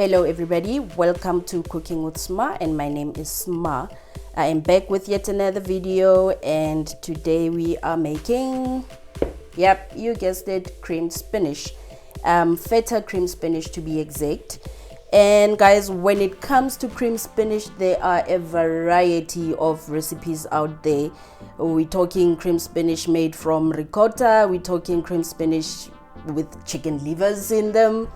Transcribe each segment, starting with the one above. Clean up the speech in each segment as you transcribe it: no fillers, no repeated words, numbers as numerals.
Hello everybody, welcome to Cooking with Sma, and my name is Sma. I am back with yet another video, and today we are making, yep, you guessed it, cream spinach, feta cream spinach to be exact. And guys, when it comes to cream spinach, there are a variety of recipes out there. We're talking cream spinach made from ricotta, we're talking cream spinach with chicken livers in them,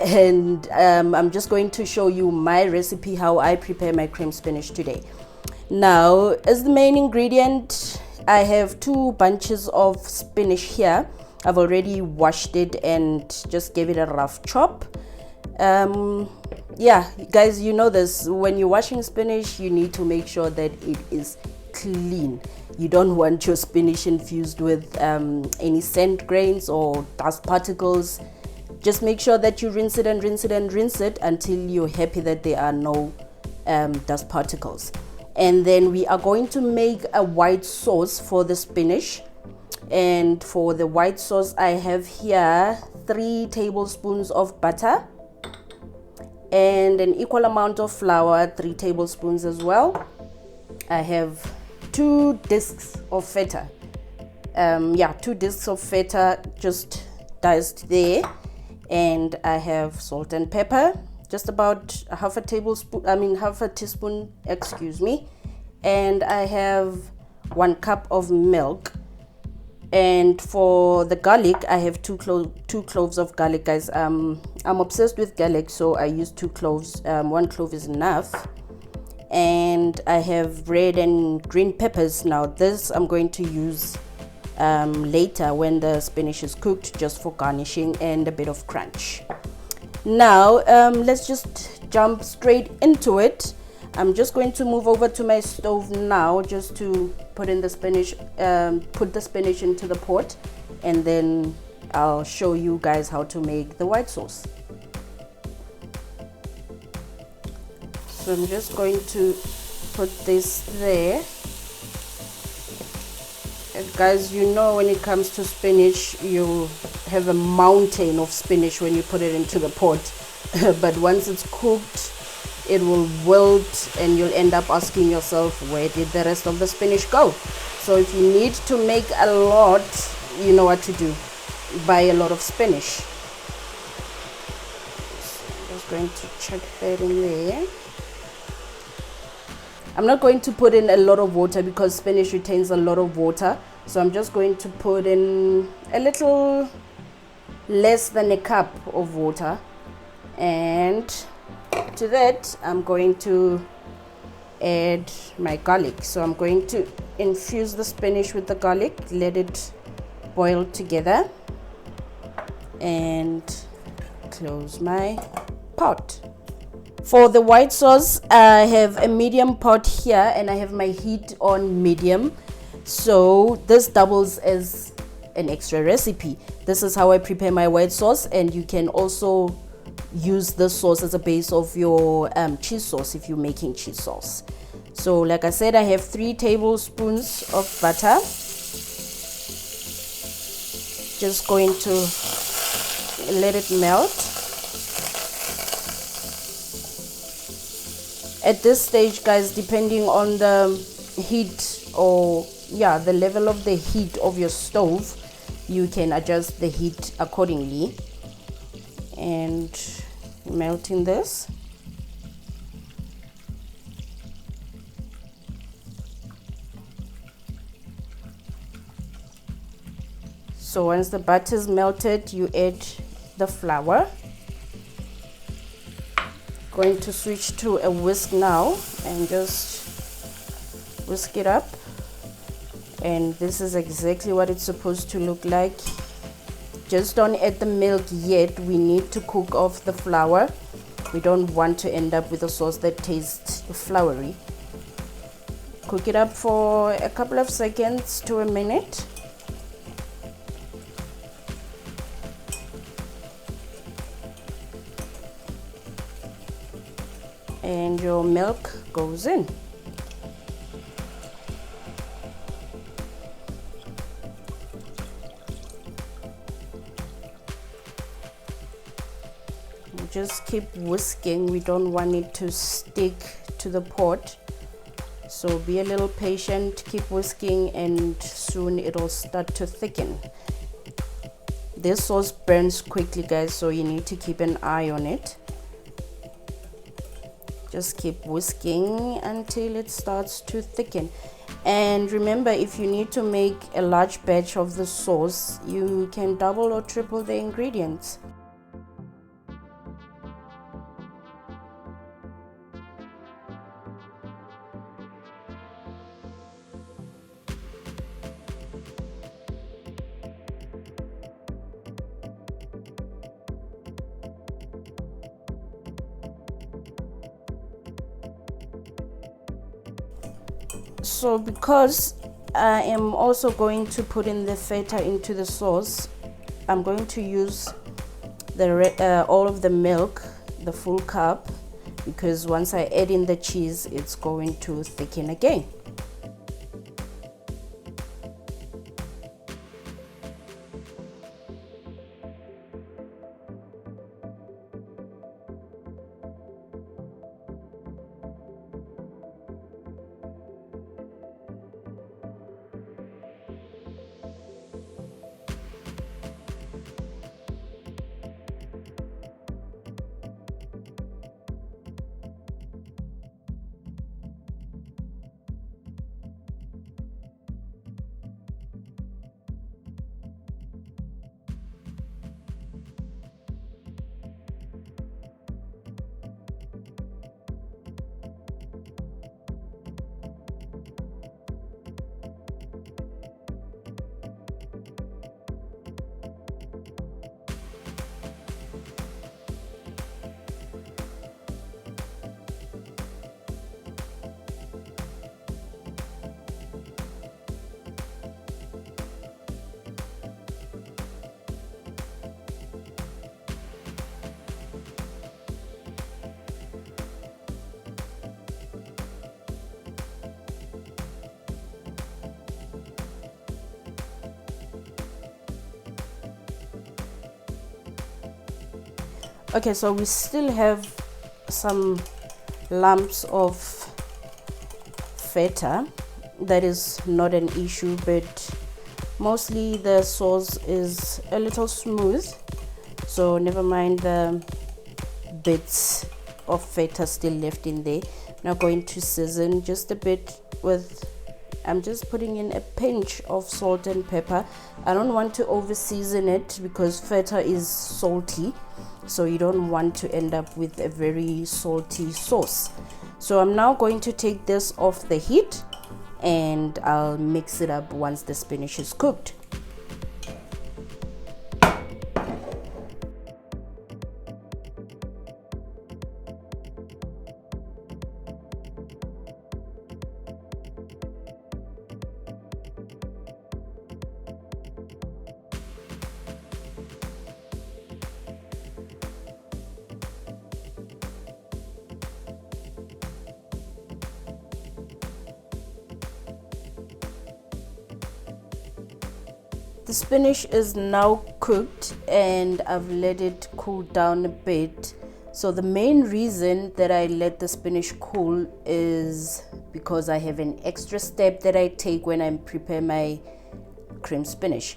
and I'm just going to show you my recipe, how I prepare my cream spinach today. Now, as the main ingredient, I have 2 bunches of spinach here. I've already washed it and just gave it a rough chop. Yeah, guys, you know this, when you're washing spinach, you need to make sure that it is clean. You don't want your spinach infused with any sand grains or dust particles. Just make sure that you rinse it and rinse it and rinse it until you're happy that there are no dust particles. And then we are going to make a white sauce for the spinach. And for the white sauce, I have here 3 tablespoons of butter and an equal amount of flour, 3 tablespoons as well. I have 2 discs of feta. 2 discs of feta just diced there. And I have salt and pepper, just about half a teaspoon, excuse me. And I have 1 cup of milk. And for the garlic, I have 2 cloves of garlic, guys. I'm obsessed with garlic, so I use 2 cloves. 1 clove is enough. And I have red and green peppers. Now this I'm going to use later when the spinach is cooked, just for garnishing and a bit of crunch. Now let's just jump straight into it. I'm just going to move over to my stove now, just to put in the spinach, put the spinach into the pot, and then I'll show you guys how to make the white sauce. So I'm just going to put this there. And guys, you know, when it comes to spinach, you have a mountain of spinach when you put it into the pot. But once it's cooked, it will wilt and you'll end up asking yourself, where did the rest of the spinach go? So if you need to make a lot, you know what to do. Buy a lot of spinach. I'm just going to chuck that in there. I'm not going to put in a lot of water because spinach retains a lot of water. So I'm just going to put in a little less than a cup of water. And to that, I'm going to add my garlic. So I'm going to infuse the spinach with the garlic, let it boil together, and close my pot. For the white sauce, I have a medium pot here and I have my heat on medium. So this doubles as an extra recipe. This is how I prepare my white sauce, and you can also use this sauce as a base of your cheese sauce if you're making cheese sauce. So like I said, I have 3 tablespoons of butter. Just going to let it melt. At this stage, guys, depending on the heat or the level of the heat of your stove, you can adjust the heat accordingly. And melting this. So once the butter is melted, you add the flour. Going to switch to a whisk now and just whisk it up. And this is exactly what it's supposed to look like. Just don't add the milk yet. We need to cook off the flour. We don't want to end up with a sauce that tastes floury. Cook it up for a couple of seconds to a minute. And your milk goes in. just keep whisking. We don't want it to stick to the pot, so be a little patient, keep whisking, and soon it'll start to thicken. This sauce burns quickly, guys, so you need to keep an eye on it. Just keep whisking until it starts to thicken. And remember, if you need to make a large batch of the sauce, you can double or triple the ingredients. So because I am also going to put in the feta into the sauce, I'm going to use the all of the milk, the full cup, because once I add in the cheese, it's going to thicken again. Okay, so we still have some lumps of feta. That is not an issue, but mostly the sauce is a little smooth, so never mind the bits of feta still left in there. Now going to season just a bit with, I'm just putting in a pinch of salt and pepper. I don't want to over season it because feta is salty, so you don't want to end up with a very salty sauce. So I'm now going to take this off the heat and I'll mix it up once the spinach is cooked. The spinach is now cooked and I've let it cool down a bit. So the main reason that I let the spinach cool is because I have an extra step that I take when I prepare my cream spinach.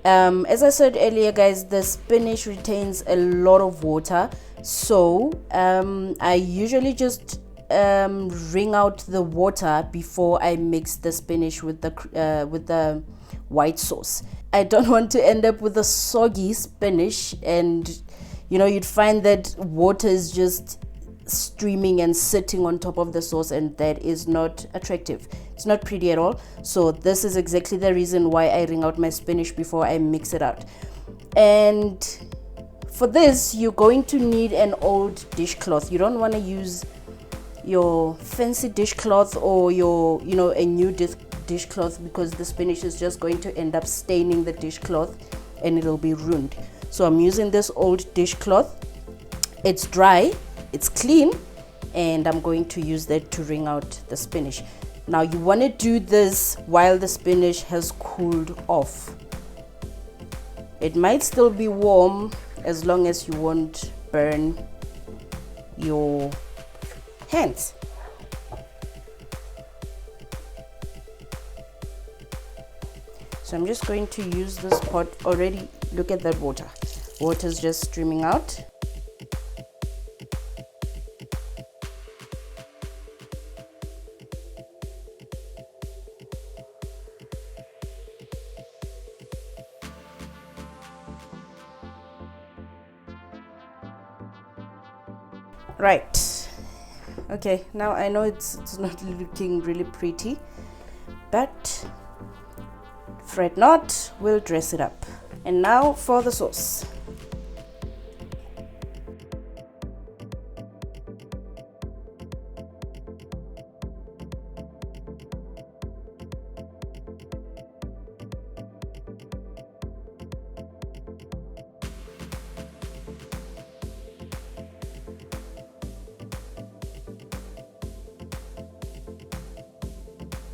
As I said earlier, guys, the spinach retains a lot of water, so I usually just wring out the water before I mix the spinach with the white sauce. I don't want to end up with a soggy spinach, and you'd find that water is just streaming and sitting on top of the sauce, and that is not attractive. It's not pretty at all. So this is exactly the reason why I wring out my spinach before I mix it out. And for this, you're going to need an old dishcloth. You don't want to use your fancy dishcloth or your a new dishcloth, because the spinach is just going to end up staining the dishcloth and it'll be ruined. So I'm using this old dishcloth. It's dry, it's clean, and I'm going to use that to wring out the spinach. Now you want to do this while the spinach has cooled off. It might still be warm as long as you won't burn your hands. So I'm just going to use this pot. Already look at that water. Water's just streaming out. Right, okay, now I know it's not looking really pretty, but fret not, we'll dress it up. And now for the sauce.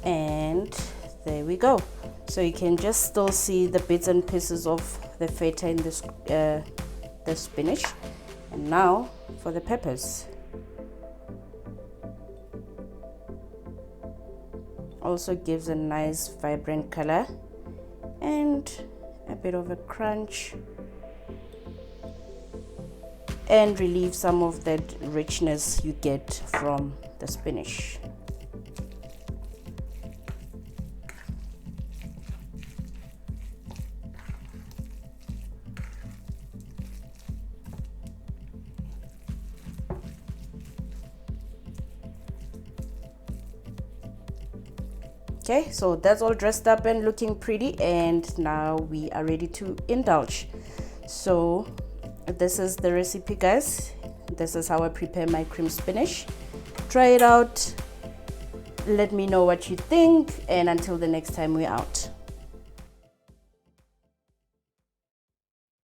And there we go. So you can just still see the bits and pieces of the feta in this the spinach. And now for the peppers. Also gives a nice vibrant color and a bit of a crunch, and relieve some of that richness you get from the spinach. Okay, so that's all dressed up and looking pretty, and now we are ready to indulge. So this is the recipe, guys. This is how I prepare my cream spinach. Try it out, let me know what you think, and until the next time, we're out.